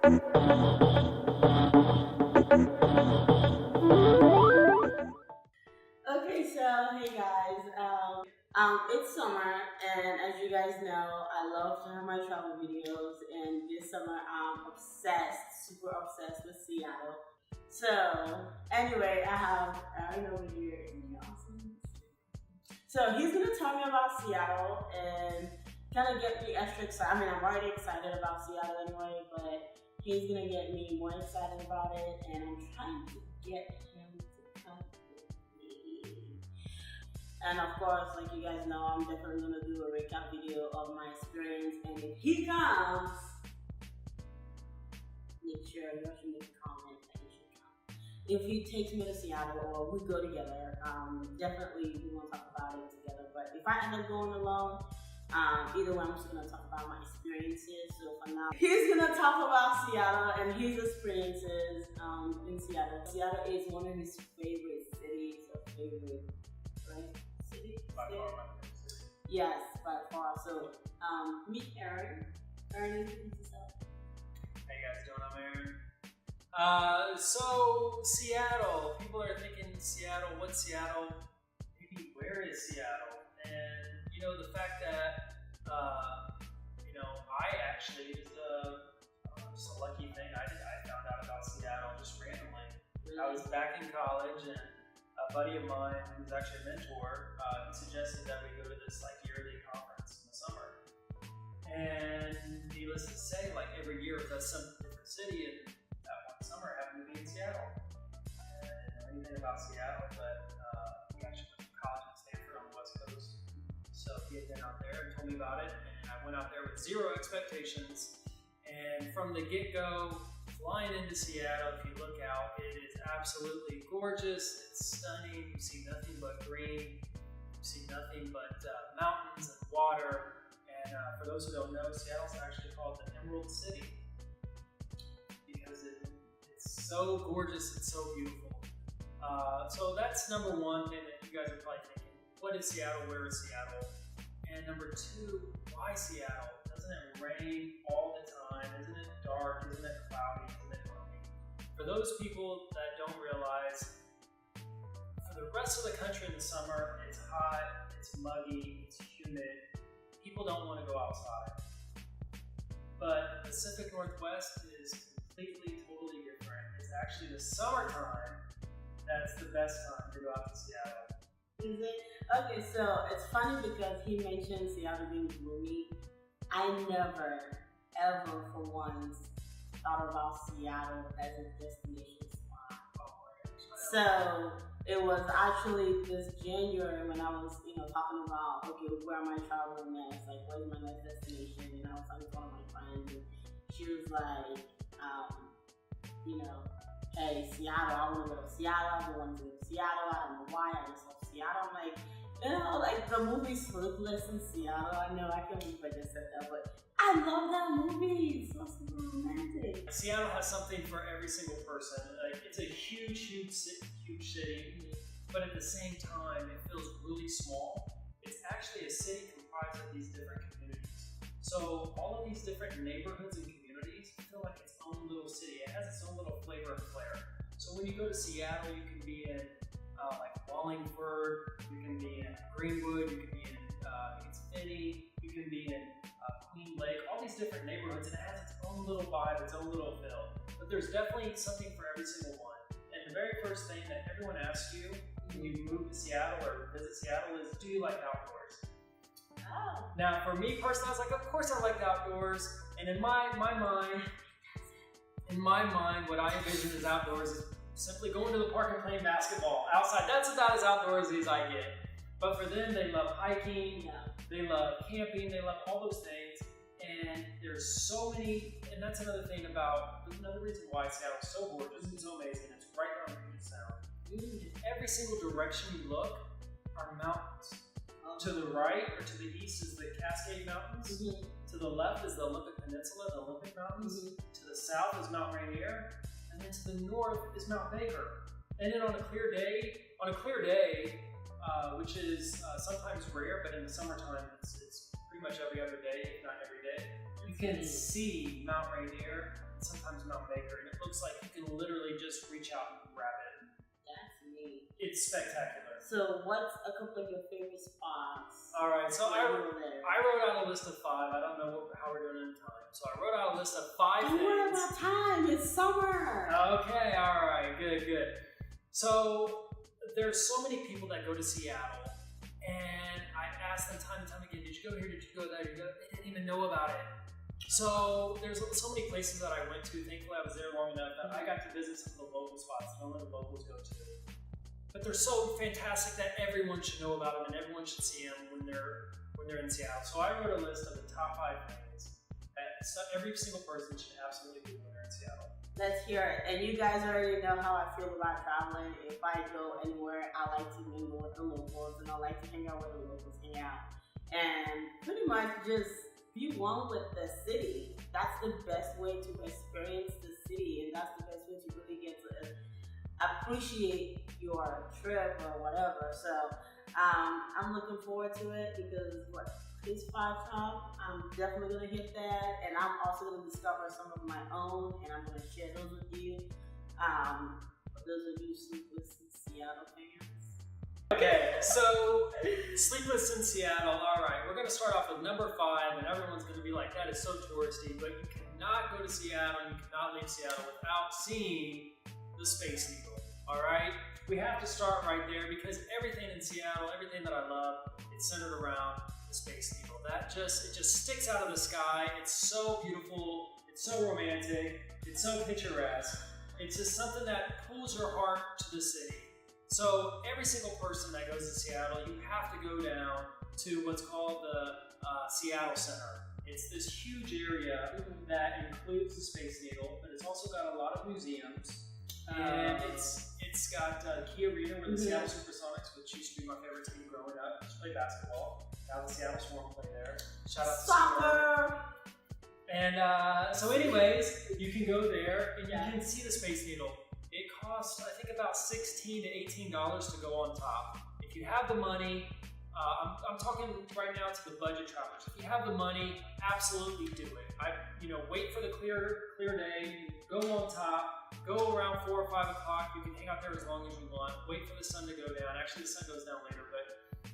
Okay, so hey guys, it's summer, and as you guys know, I love to have my travel videos, and this summer I'm obsessed, super obsessed with Seattle. So anyway, I have Aaron over here. Isn't he awesome? So he's gonna tell me about Seattle and kind of get me extra excited. I mean, I'm already excited about Seattle anyway, but he's gonna get me more excited about it, and I'm trying to get him to come with me. And of course, like you guys know, I'm definitely gonna do a recap video of my experience. And if he comes, make sure you should make a comment that he should come. If he takes me to Seattle or we go together, definitely we won't talk about it together. But if I end up going alone, either way, I'm just gonna talk about my experiences. So for now, he's gonna talk about Seattle and his experiences in Seattle. Seattle is one of his favorite cities, or favorite, right? City? By far my favorite city. Yes, by far. So meet Aaron. Aaron, introduce yourself. How you guys doing? I'm Aaron. So Seattle. People are thinking Seattle. What's Seattle? Maybe where is Seattle? And you know the fact that I actually just a lucky thing. I found out about Seattle just randomly. Really? I was back in college and a buddy of mine who's actually a mentor, he suggested that we go to this like yearly conference in the summer. And needless to say, like every year it does some different city, and that one summer happened to be in Seattle. And I didn't know anything about Seattle, but we actually went to college in Stanford on the West Coast. So he had been out there and told me about it, and I went out there with zero expectations. And from the get-go, flying into Seattle, if you look out, it is absolutely gorgeous. It's stunning. You see nothing but green. You see nothing but mountains and water. And for those who don't know, Seattle's actually called the Emerald City because it's so gorgeous. It's so beautiful. So that's number one thing that you guys are probably thinking. What is Seattle? Where is Seattle? And number two, why Seattle? Doesn't it rain all the time? Isn't it dark? Isn't it cloudy? Isn't it gloomy? For those people that don't realize, for the rest of the country in the summer, it's hot, it's muggy, it's humid. People don't want to go outside. But the Pacific Northwest is completely, totally different. It's actually the summertime that's the best time to go out to Seattle. Is it? Okay, so it's funny because he mentioned Seattle being gloomy. I never, ever for once thought about Seattle as a destination spot. So it was actually this January when I was, talking about, okay, where am I traveling next? Like, where's my next destination? And I was talking to one of my friends, and she was like, hey, Seattle, I want to go to Seattle. I've been wanting to go to Seattle. I don't know why. I just love Seattle. I'm like, like the movie Sleepless in Seattle. I know, I can't believe I just said that, but I love that movie. It's so super romantic. Seattle has something for every single person. Like, it's a huge city, but at the same time, it feels really small. It's actually a city comprised of these different communities. So all of these different neighborhoods and communities feel like its own little city. It has its own little flavor and flair. So when you go to Seattle, you can be in like Wallingford, you can be in Greenwood, you can be in Finney, you can be in Queen Lake, all these different neighborhoods, and it has its own little vibe, its own little feel. But there's definitely something for every single one. And the very first thing that everyone asks you when you move to Seattle or visit Seattle is, do you like outdoors? Oh. Now, for me personally, I was like, of course I like outdoors. And in my mind, what I envision as outdoors is simply going to the park and playing basketball outside. That's about as outdoorsy as I get. But for them, they love hiking, they love camping, they love all those things. And there's so many, and that's another reason why Seattle's so gorgeous and so amazing. It's right there on Puget Sound. In every single direction you look are mountains. To the right or to the east is the Cascade Mountains. To the left is the Olympic Peninsula, the Olympic Mountains. To the south is Mount Rainier. And then to the north is Mount Baker. And then on a clear day, which is sometimes rare, but in the summertime it's pretty much every other day, if not every day, you can see Mount Rainier and sometimes Mount Baker, and it looks like you can literally just reach out and grab it. That's neat. It's spectacular. So what's a couple of your favorite spots? All right, so I I wrote out a list of 5. I don't know how we're doing in time. So I wrote out a list of 5 Don't things. worry about time. It's summer. Okay, all right, good. So there's so many people that go to Seattle, and I asked them time and time again, did you go here, did you go there, they didn't even know about it. So there's so many places that I went to. Thankfully I was there long enough that I got to visit some of the local spots that only the locals go to. But they're so fantastic that everyone should know about them and everyone should see them when they're in Seattle. So I wrote a list of the top 5 things that every single person should absolutely do when they're in Seattle. Let's hear it. And you guys already know how I feel about traveling. If I go anywhere, I like to mingle with the locals and I like to hang out where the locals hang out. And pretty much just be one with the city. That's the best way to experience the city, and that's the best way to really get to appreciate your trip or whatever. So I'm looking forward to it because these 5 top, I'm definitely gonna hit that, and I'm also gonna discover some of my own, and I'm gonna share those with you. For those of you Sleepless in Seattle fans. Okay, so Sleepless in Seattle. All right, we're gonna start off with number 5, and everyone's gonna be like, that is so touristy, but you cannot go to Seattle, you cannot leave Seattle without seeing the Space Needle. All right, we have to start right there because everything in Seattle, everything that I love, it's centered around the Space Needle. It just sticks out of the sky. It's so beautiful. It's so romantic. It's so picturesque. It's just something that pulls your heart to the city. So every single person that goes to Seattle, you have to go down to what's called the Seattle Center. It's this huge area that includes the Space Needle, but it's also got a lot of museums. And it's got the Key Arena where the Seattle Supersonics, which used to be my favorite team growing up, used to play basketball. Now the Seattle Swarm play there. Shout out to Soccer! And so anyways, you can go there and you can see the Space Needle. It costs, I think, about $16 to $18 to go on top. If you have the money, I'm talking right now to the budget travelers. If you have the money, absolutely do it. Wait for the clear day, go on top, go around 4 or 5 o'clock. You can hang out there as long as you want. Wait for the sun to go down. Actually, the sun goes down later,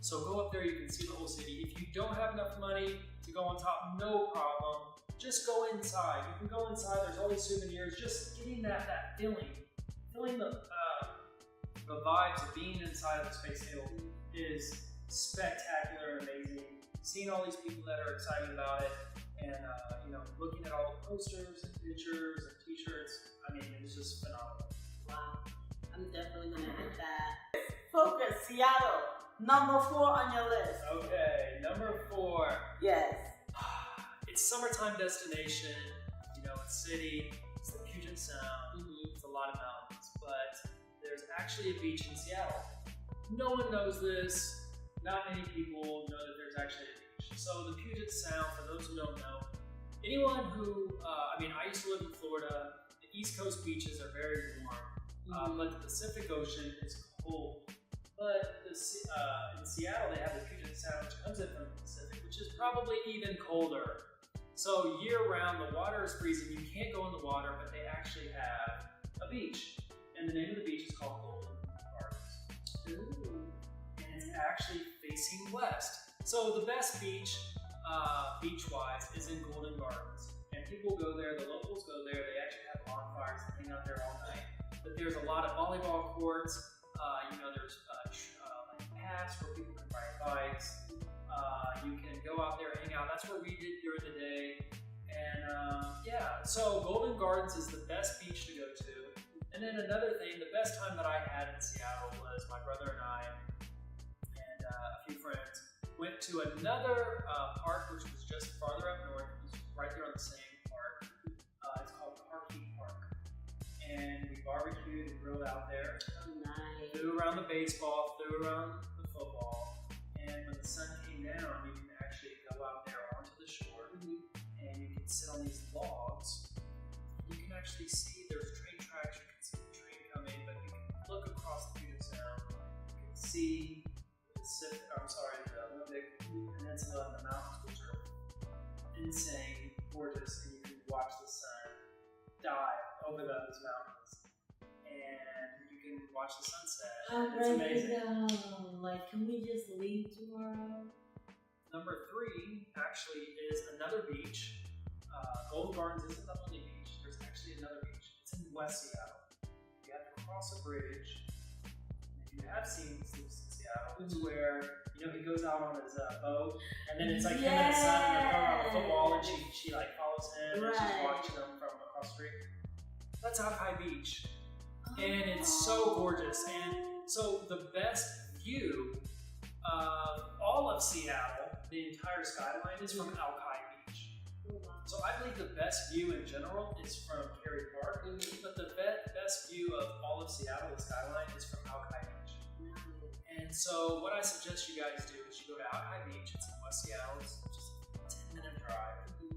so go up there, you can see the whole city. If you don't have enough money to go on top, no problem. Just go inside. You can go inside, there's all these souvenirs. Just getting that feeling the vibes of being inside of the Space Needle is spectacular and amazing. Seeing all these people that are excited about it and looking at all the posters and pictures and t-shirts, I mean, it's just phenomenal. Wow, I'm definitely gonna hit that. Focus, Seattle. Number 4 on your list. Okay, number 4. Yes. It's summertime destination. It's city. It's the Puget Sound. It's a lot of mountains, but there's actually a beach in Seattle. No one knows this. Not many people know that there's actually a beach. So the Puget Sound, for those who don't know, anyone who, I used to live in Florida. The East Coast beaches are very warm, but the Pacific Ocean is cold. But in Seattle, they have the Puget Sound, which comes in from the Pacific, which is probably even colder. So year-round, the water is freezing. You can't go in the water, but they actually have a beach. And the name of the beach is called Golden Gardens. Ooh. And it's actually facing west. So the best beach, beach-wise, is in Golden Gardens. And people go there, the locals go there. They actually have bonfires and hang out there all night. But there's a lot of volleyball courts. There's paths where people can ride bikes. You can go out there, hang out. That's what we did during the day. And so Golden Gardens is the best beach to go to. And then another thing, the best time that I had in Seattle was my brother and I and a few friends went to another park which was just farther up north. It was right there on the same park. It's called Alki Park. And we barbecued and grilled out there. Oh, nice. Flew around the baseball, flew around the football, and when the sun came down, you can actually go out there onto the shore, and you can sit on these logs. You can actually see there's train tracks. You can see the train coming, but you can look across the Puget Sound. You can see the Olympic Peninsula and the mountains, which are insane, gorgeous, and you can watch the sun dive over those mountains, and you can watch the sunset. I'm It's ready amazing. to go. Like, can we just leave tomorrow? Number 3 actually is another beach. Golden Gardens isn't the only beach. There's actually another beach. It's in West Seattle. You have to cross a bridge. If you have seen Seattle, it's where he goes out on his boat, and then it's like him and his son, and they're throwing around the football, and she like follows him, and she's watching him from across the street. That's Alki Beach, and it's so gorgeous. And so the best view of all of Seattle, the entire skyline, is from Alki Beach. So I believe the best view in general is from Cary Park, but the best view of all of Seattle, the skyline, is from Alki Beach. And so what I suggest you guys do is you go to Alki Beach. It's in West Seattle. It's just a 10-minute drive. You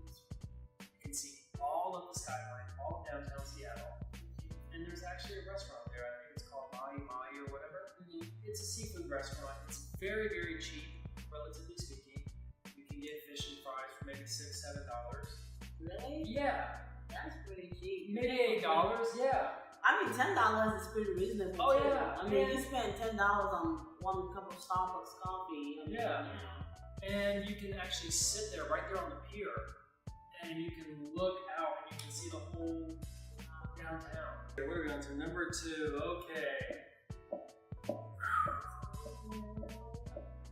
can see all of the skyline, all of downtown Seattle. And there's actually a restaurant there. I think it's called Mai or whatever. It's a seafood restaurant. It's very, very cheap, relatively speaking. You can get fish and fries for maybe $6, $7. Really? Yeah. That's pretty cheap. Maybe $8, yeah. I mean, $10 is pretty reasonable. Oh, too. yeah. I mean, you spend $10 on one cup of Starbucks coffee. I mean, Yeah. And you can actually sit there, right there on the pier, and you can look out and you can see the whole downtown. Okay, what are we on to? Number 2. Okay.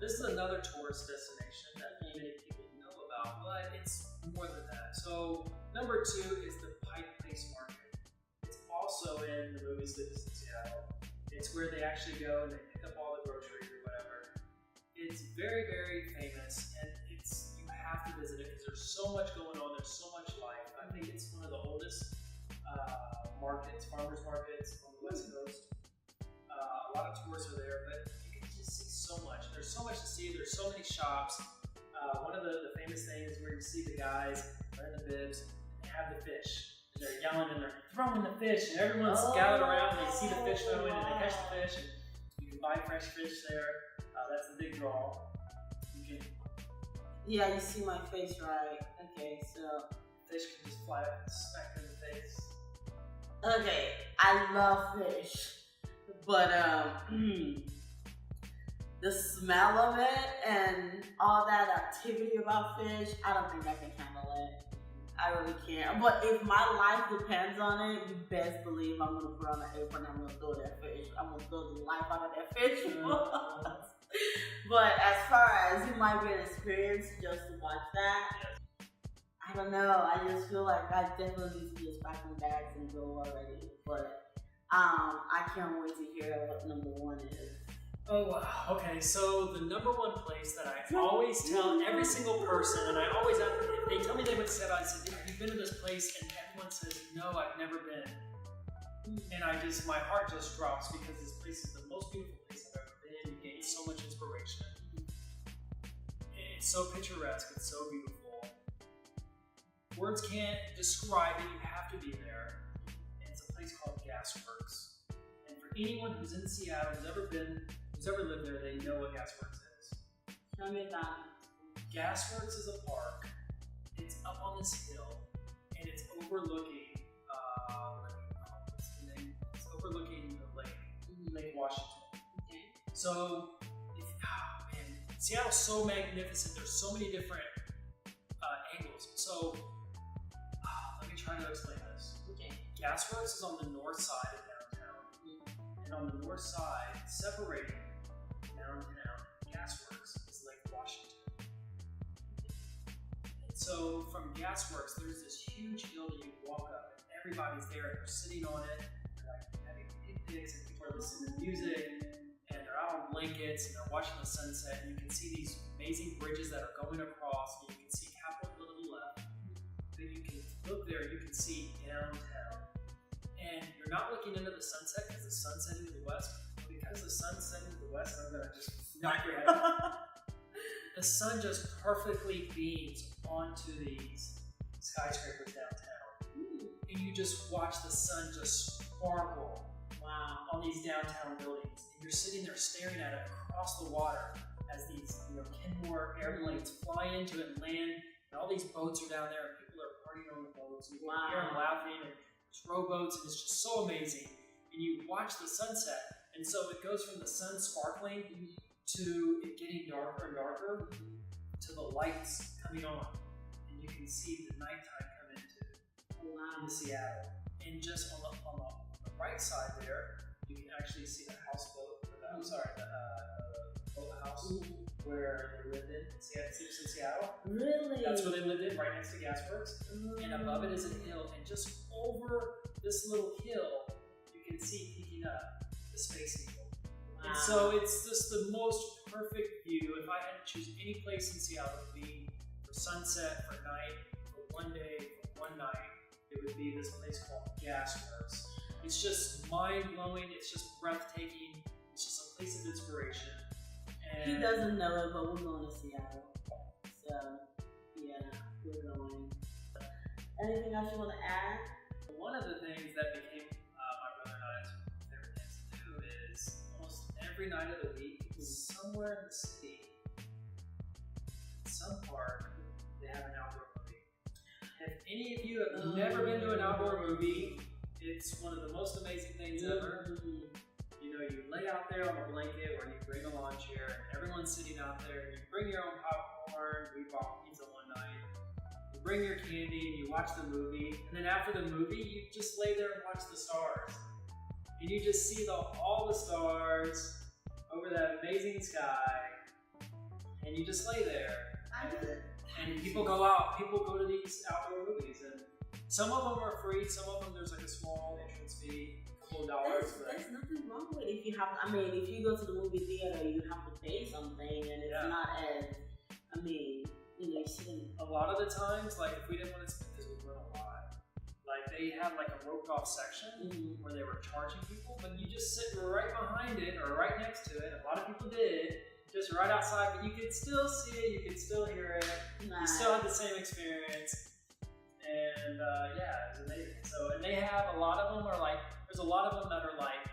This is another tourist destination that many people know about, but it's more than that. So number 2 is the Pike Place Market. It's also in the movie Sleepless in Seattle. It's where they actually go and they pick up all the groceries or whatever. It's very, very famous, and you have to visit it because there's so much going on. There's so much life. I think it's one of the oldest farmers markets on the West Coast. A lot of tourists are there, but you can just see so much. There's so much to see. There's so many shops. One of the famous things where you see the guys wearing the bibs and they have the fish. And they're yelling and they're throwing the fish, and everyone's gathered around and they see the fish throwing and they catch the fish, and you can buy fresh fish there. That's the big draw. Yeah, you see my face, right? Okay, so Fish can just fly up and smack you in the face. okay, I love fish, but the smell of it and all that activity about fish, I don't think I can handle it. I really can't. But if my life depends on it, you best believe I'm gonna put on an apron and I'm gonna throw that fish. I'm gonna throw the life out of that fish. But as far as it might be an experience just to watch that, I don't know. I just feel like I definitely need to just pack my bags and go already. But I can't wait to hear what number 1 is. Oh wow. Okay, so the number 1 place that I always tell every single person, and I always ask, if they tell me they went to Seattle, I said, have you been to this place? And everyone says, no, I've never been. And my heart just drops because this place is the most beautiful place I've ever been. You gain so much inspiration. It's so picturesque, it's so beautiful. Words can't describe it, you have to be there. And it's a place called Gasworks. And for anyone who's in Seattle, who's ever lived there, they know what Gasworks is. Tell me about it. Gasworks is a park. It's up on this hill, and it's overlooking, what's the name? It's overlooking the Lake Washington. Okay. So, man, Seattle's so magnificent. There's so many different angles. So, let me try to explain this. Okay. Gasworks is on the north side of downtown, and on the north side, separating downtown Gasworks is Lake Washington. And so from Gasworks, there's this huge hill that you walk up, and everybody's there, and they're sitting on it, they're like having picnics, and people are listening to music, and they're out on blankets, and they're watching the sunset, and you can see these amazing bridges that are going across, and you can see Capitol Hill to the left. Then you can look there, you can see downtown. And you're not looking into the sunset because the sun's setting to the west, but because the sun's setting to the west, I'm gonna just knock your head off. The sun just perfectly beams onto these skyscrapers downtown. And you just watch the sun just sparkle on these downtown buildings. And you're sitting there staring at it across the water as these Kenmore airplanes fly into it and land, and all these boats are down there, and people are partying on the boats, and you can hear them laughing, and rowboats, and it's just so amazing. And you watch the sunset, and so it goes from the sun sparkling to it getting darker and darker to the lights coming on, and you can see the nighttime come into Seattle. And just on the right side there, you can actually see the houseboat, the boathouse where they lived in Seattle. Really? That's where they lived in, right next to Gasworks. And above it is a hill, and just over this little hill, you can see peeking up the Space Needle. Wow. And so it's just the most perfect view. If I had to choose any place in Seattle to be for sunset, for night, for one day, for one night, it would be this place called Gasworks. It's just mind-blowing. It's just breathtaking. It's just a place of inspiration. And he doesn't know it, but we're going to Seattle. So, yeah, we're going. Anything else you want to add? One of the things that became my brother and I's favorite things to do is almost every night of the week, somewhere in the city, in some park, they have an outdoor movie. If any of you have never been to an outdoor movie, it's one of the most amazing things ever. You know, you lay out there on a blanket or you bring a lawn chair and everyone's sitting out there. You bring your own popcorn. We bought pizza one night. You bring your candy and you watch the movie. And then after the movie, you just lay there and watch the stars. And you just see all the stars over that amazing sky. And you just lay there. And people go out, people go to these outdoor movies. And some of them are free, some of them there's like a small entrance fee. There's nothing wrong with it if you have. I mean, if you go to the movie theater, you have to pay something, and it's not as. I mean, you shouldn't. A lot of the times, like if we didn't want to spend this, we went a lot. Like they had like a roped off section where they were charging people, but you just sit right behind it or right next to it. A lot of people did, just right outside, but you could still see it, you could still hear it, you still had the same experience. And it was amazing. So, and they have a lot of them are like. There's a lot of them that are like,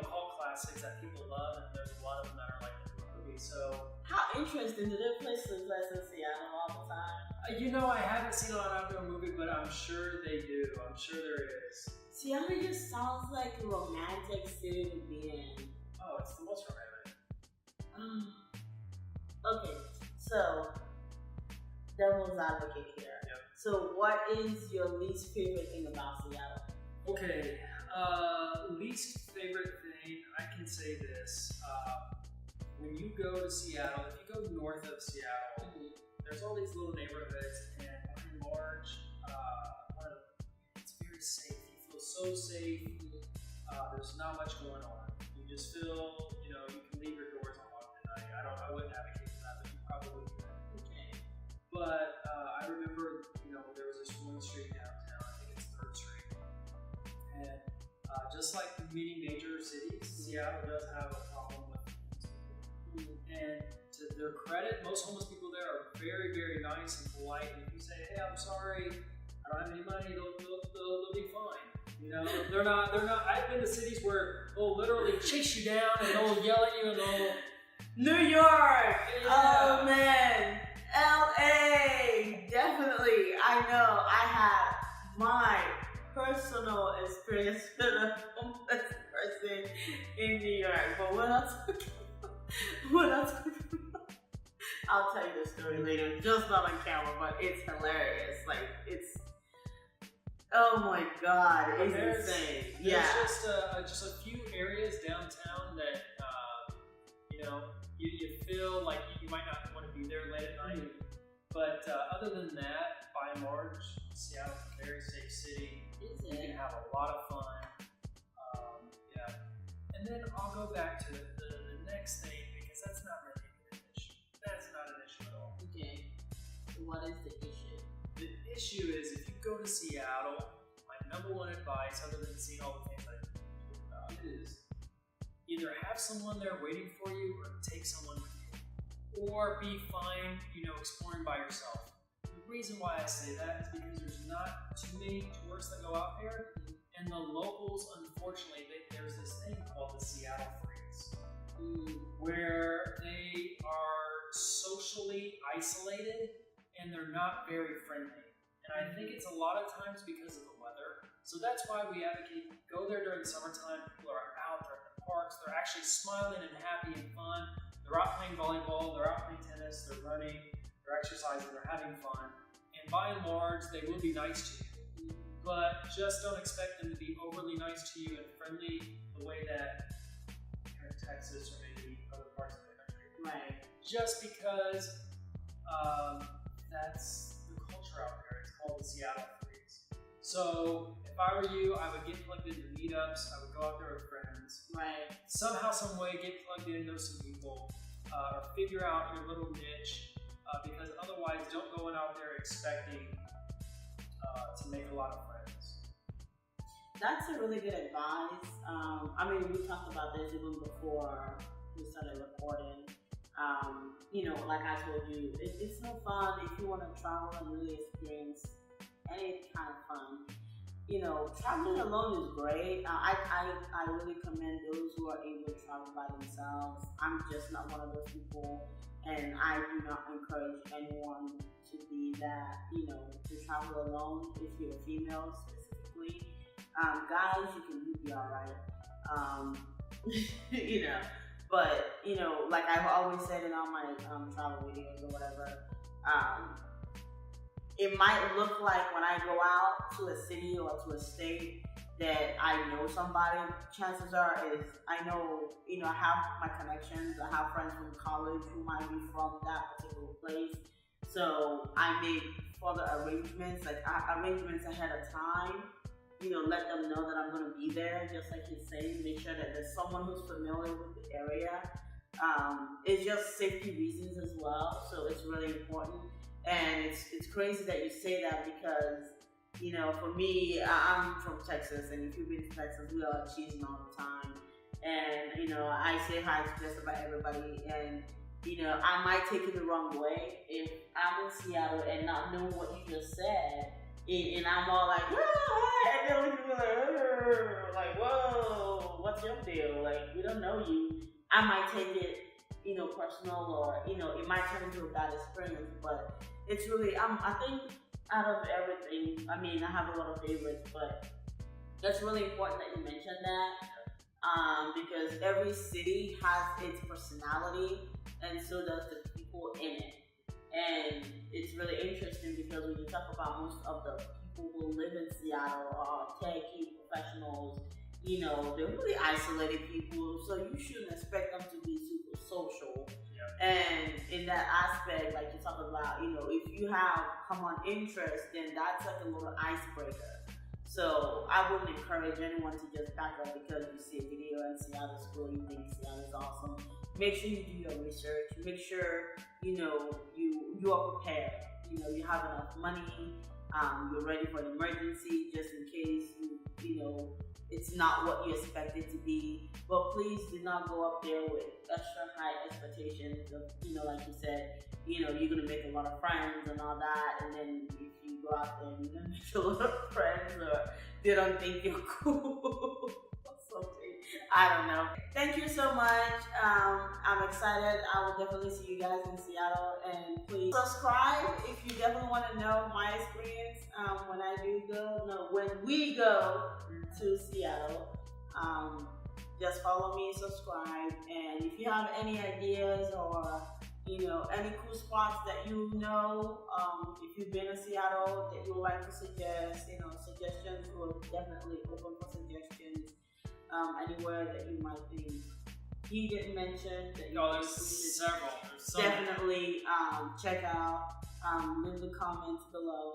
cult classics that people love, and there's a lot of them that are like the movies. So how interesting! Do they play Success in Seattle all the time? I haven't seen an outdoor movie, but I'm sure they do. I'm sure there is. Seattle just sounds like a romantic city to be in. Oh, it's the most romantic. Okay, so devil's advocate here. Yep. So, what is your least favorite thing about Seattle? Okay. Least favorite thing, I can say this. When you go to Seattle, if you go north of Seattle, there's all these little neighborhoods, and by and large, it's very safe. You feel so safe. There's not much going on. You just feel, you can leave your doors unlocked at night. I wouldn't advocate for that, but you probably can. Okay. But I remember, there was this one street downtown, I think it's 3rd Street. And just like many major cities, Seattle does have a problem with homeless people. And to their credit, most homeless people there are very, very nice and polite. And if you say, "Hey, I'm sorry, I don't have any money," they'll be fine. They're not. I've been to cities where they'll literally chase you down and they'll yell at you and they'll. New York. Yeah. Oh man, LA. Definitely. I know. I have my personal experience with a homeless person in New York, but we're not talking about. I'll tell you the story later, just not on camera, but it's hilarious. Like, it's, oh my god, it's insane. There's just a few areas downtown that, you feel like you might not want to be there late at night. But other than that, by and large, Seattle's a very safe city. You can have a lot of fun. And then I'll go back to the next thing, because that's not really an issue. That's not an issue at all. Okay. So what is the issue? The issue is, if you go to Seattle, my number one advice, other than seeing all the things I talked about, is either have someone there waiting for you or take someone with you. Or be fine, exploring by yourself. The reason why I say that is because there's not too many tourists that go out there, and the locals, unfortunately, there's this thing called the Seattle Freeze, where they are socially isolated and they're not very friendly. And I think it's a lot of times because of the weather. So that's why we advocate go there during the summertime. People are out, they're in the parks, they're actually smiling and happy and fun. They're out playing volleyball, they're out playing tennis, they're running, they're exercising, they're having fun. And by and large, they will be nice to you. But just don't expect them to be overly nice to you and friendly the way that kind of Texas or maybe other parts of the country. Right. Just because that's the culture out there. It's called the Seattle Freeze. So if I were you, I would get plugged into meetups. I would go out there with friends. Right. Somehow, some way, get plugged in, know some people, or figure out your little niche. Because otherwise, don't go out there expecting to make a lot of friends. That's a really good advice. I mean, we talked about this even before we started recording. You know, like I told you, it's no fun if you want to travel and really experience any kind of fun. You know, traveling alone is great. I really commend those who are able to travel by themselves. I'm just not one of those people, and I do not encourage anyone to be that, you know, to travel alone if you're a female specifically. Guys, you can be alright. You know. But, you know, like I've always said in all my travel videos or whatever, it might look like when I go out to a city or to a state that I know somebody. Chances are is I know, you know, I have my connections. I have friends from college who might be from that particular place. So I make further arrangements, like arrangements ahead of time. You know, let them know that I'm going to be there, just like he's saying. Make sure that there's someone who's familiar with the area. It's just safety reasons as well, so it's really important. And it's crazy that you say that because, you know, for me, I'm from Texas, and if you've been to Texas, we are cheesing all the time. And, you know, I say hi to just about everybody, and, you know, I might take it the wrong way if I'm in Seattle and not know what you just said. And I'm all like, and then people are like, whoa, what's your deal? Like, we don't know you. I might take it, you know, personal, or, you know, it might turn into a bad experience. But it's really, I think out of everything, I mean, I have a lot of favorites, but it's really important that you mentioned that, because every city has its personality, and so does the people in it. And it's really interesting because when you talk about most of the people who live in Seattle are techie professionals, you know, they're really isolated people, so you shouldn't expect them to be super social. Yeah. And in that aspect, like you talk about, you know, if you have common interest, then that's like a little icebreaker. So I wouldn't encourage anyone to just back up because you see a video in Seattle school, you think Seattle is awesome. Make sure you do your research. Make sure, you know, you are prepared. You know, you have enough money. You're ready for an emergency just in case you know it's not what you expect it to be. But please do not go up there with extra high expectations of, you know, like you said, you know, you're gonna make a lot of friends and all that, and then if you go out there and you're gonna make a lot of friends, or they don't think you're cool. I don't know. Thank you so much. I'm excited. I will definitely see you guys in Seattle, and please subscribe if you definitely want to know my experience when we go to Seattle. Just follow me, subscribe, and if you have any ideas or, you know, any cool spots that you know, if you've been to Seattle that you would like to suggest, you know, suggestions, we're definitely open for suggestions. Anywhere that you might think he didn't mention that there's several. Definitely check out. Leave the comments below.